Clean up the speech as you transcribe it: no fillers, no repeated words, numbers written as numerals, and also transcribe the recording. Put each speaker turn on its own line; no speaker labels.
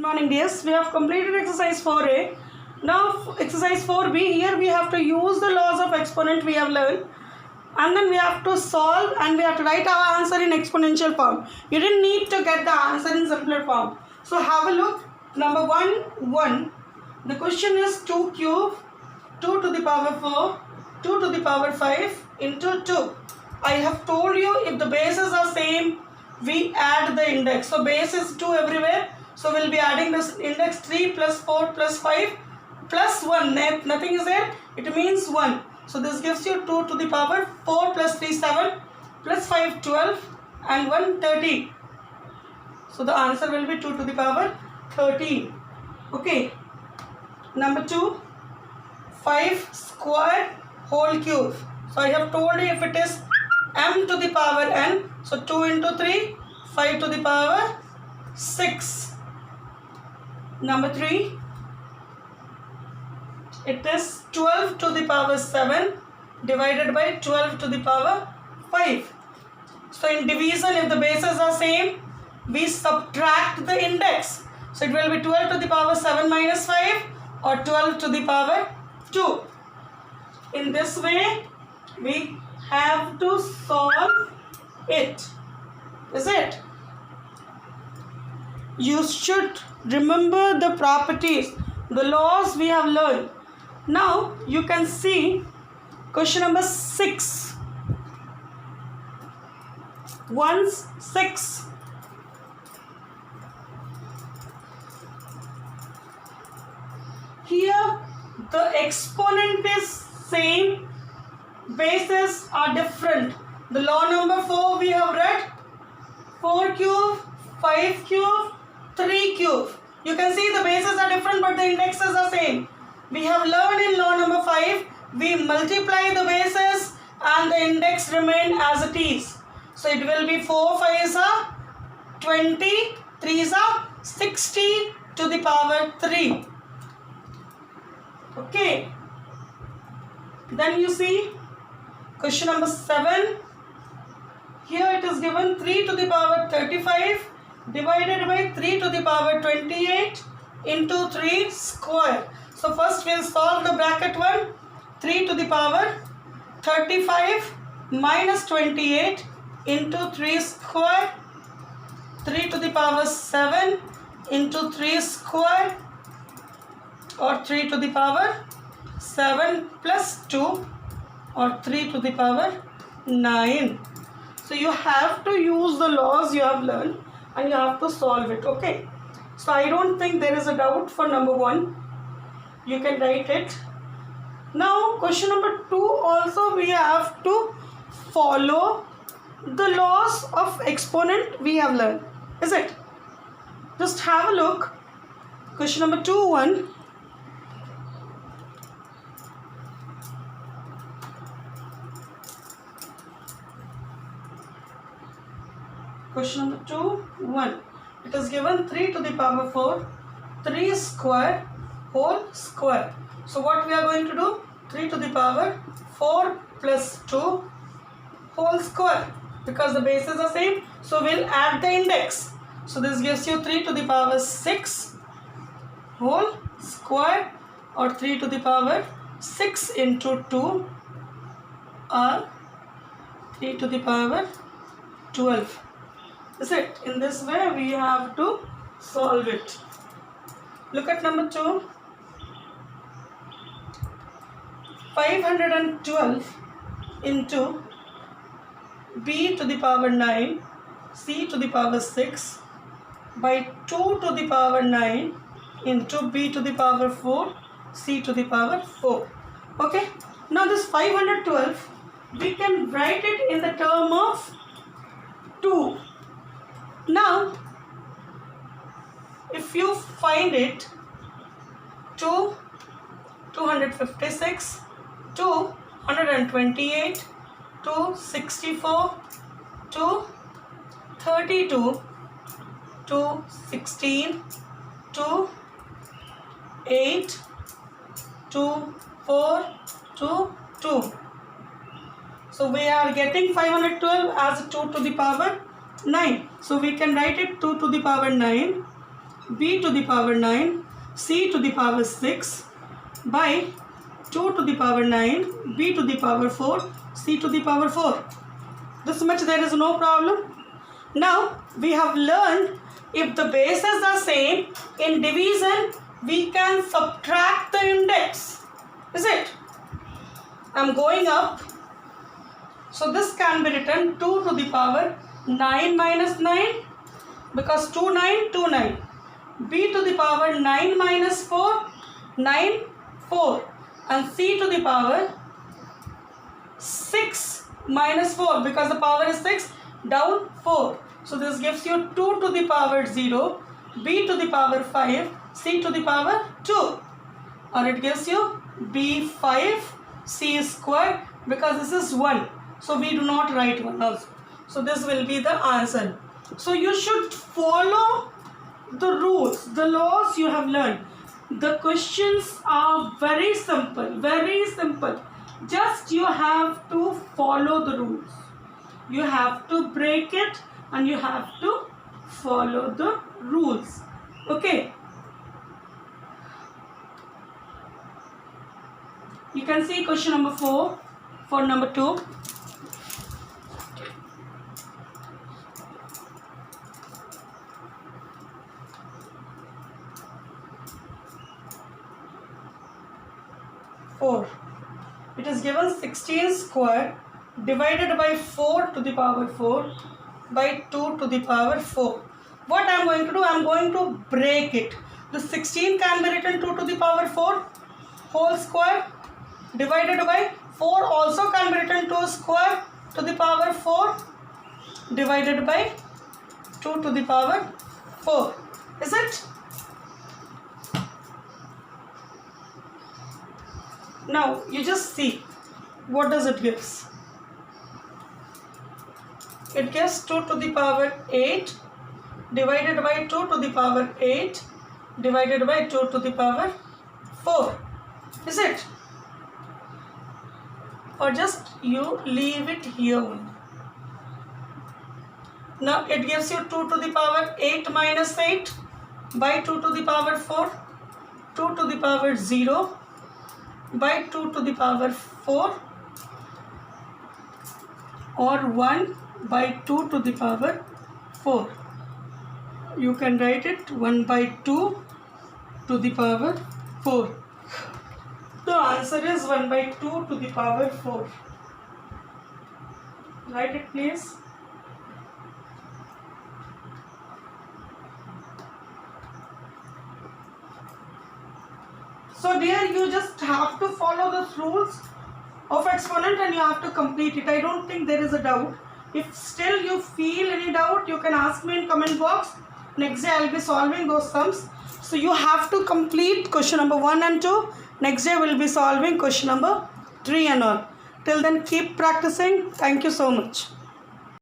morning, dears. We have completed exercise 4a. Now exercise 4b, here we have to use the laws of exponent we have learned, and then we have to solve and we have to write our answer in exponential form. You didn't need to get the answer in simpler form. So have a look. Number 1. The question is 2 cube 2 to the power 4 2 to the power 5 into 2. I have told you if the bases are same, we add the index. So base is 2 everywhere. So we'll be adding this index 3 plus 4 plus 5 plus 1. Nothing is there. It means 1. So this gives you 2 to the power 4 plus 3 7 plus 5 12 and 1 30. So the answer will be 2 to the power 13. Okay. Number 2. 5 square whole cube. So I have told you if it is m to the power n. So 2 into 3, 5 to the power 6. Number 3. It is 12 to the power 7 divided by 12 to the power 5. So in division, if the bases are same, we subtract the index. So it will be 12 to the power 7 minus 5 or 12 to the power 2. In this way, we have to solve it. Is it? You should remember the properties, the laws we have learned. Now you can see question number 6. 1 6. Here the exponent is same, bases are different. The law number 4 we have read. 4 cube, 5 cube, 3 cube. You can see the bases are different but the indexes are same. We have learned in law number 5, we multiply the bases and the index remain as it is. So it will be 4 5s are 20, 3s are 60 to the power 3. Okay. Then you see question number 7. Here it is given 3 to the power 35 divided by 3 to the power 28 into 3 square. So first we will solve the bracket 1. 3 to the power 35 minus 28 into 3 square. 3 to the power 7 into 3 square or 3 to the power 7 plus 2 or 3 to the power 9. So you have to use the laws you have learned and you have to solve it. Okay. So I don't think there is a doubt for number 1. You can write it. Now question number 2 also we have to follow the laws of exponent we have learned. Is it? Just have a look. Question number 2 1. Question number 2 1. It is given 3 to the power 4 3 square whole square. So what we are going to do? 3 to the power 4 plus 2 whole square, because the bases are same. So we'll add the index. So this gives you 3 to the power 6 whole square or 3 to the power 6 into 2 or 3 to the power 12. Is it? In this way we have to solve it. Look at number 2. 512 into b to the power 9 c to the power 6 by 2 to the power 9 into b to the power 4 c to the power 4. Okay. Now this 512 we can write it in the term of 2. Now if you find it, 2 256 228 264 232 216 28 24 22. So we are getting 512 as 2 to the power 9. So we can write it 2 to the power 9 b to the power 9 c to the power 6 by 2 to the power 9 b to the power 4 c to the power 4. This much there is no problem. Now we have learned if the bases are same, in division we can subtract the index. Is it? I am going up. So this can be written 2 to the power 9 minus 9 because 2 9 2 9. B to the power 9 minus 4 9 4 and c to the power 6 minus 4 because the power is 6 down 4. So this gives you 2 to the power 0, b to the power 5, c to the power 2, or it gives you b5 c square because this is 1. So we do not write 1 also. So this will be the answer. So you should follow the rules, the laws you have learned. The questions are very simple, very simple. Just you have to follow the rules. You have to break it and you have to follow the rules. Okay. You can see question number 4 for number 2. It is given 16 square divided by 4 to the power 4 by 2 to the power 4. What I am going to do? I am going to break it. The 16 can be written 2 to the power 4 whole square divided by 4 also can be written 2 square to the power 4 divided by 2 to the power 4. Is it? Now you just see what does it gives. It gives 2 to the power 8 divided by 2 to the power 8 divided by 2 to the power 4. Is it? Or just you leave it here only. Now it gives you 2 to the power 8 minus 8 by 2 to the power 4, 2 to the power 0 by 2 to the power 4, or 1 by 2 to the power 4. You can write it 1 by 2 to the power 4. The answer is 1 by 2 to the power 4. Write it please. So dear, you just have to follow the rules of exponent and you have to complete it. I don't think there is a doubt. If still you feel any doubt, you can ask me in comment box. Next day I will be solving those sums. So you have to complete question number 1 and 2. Next day we will be solving question number 3 and all. Till then keep practicing. Thank you so much.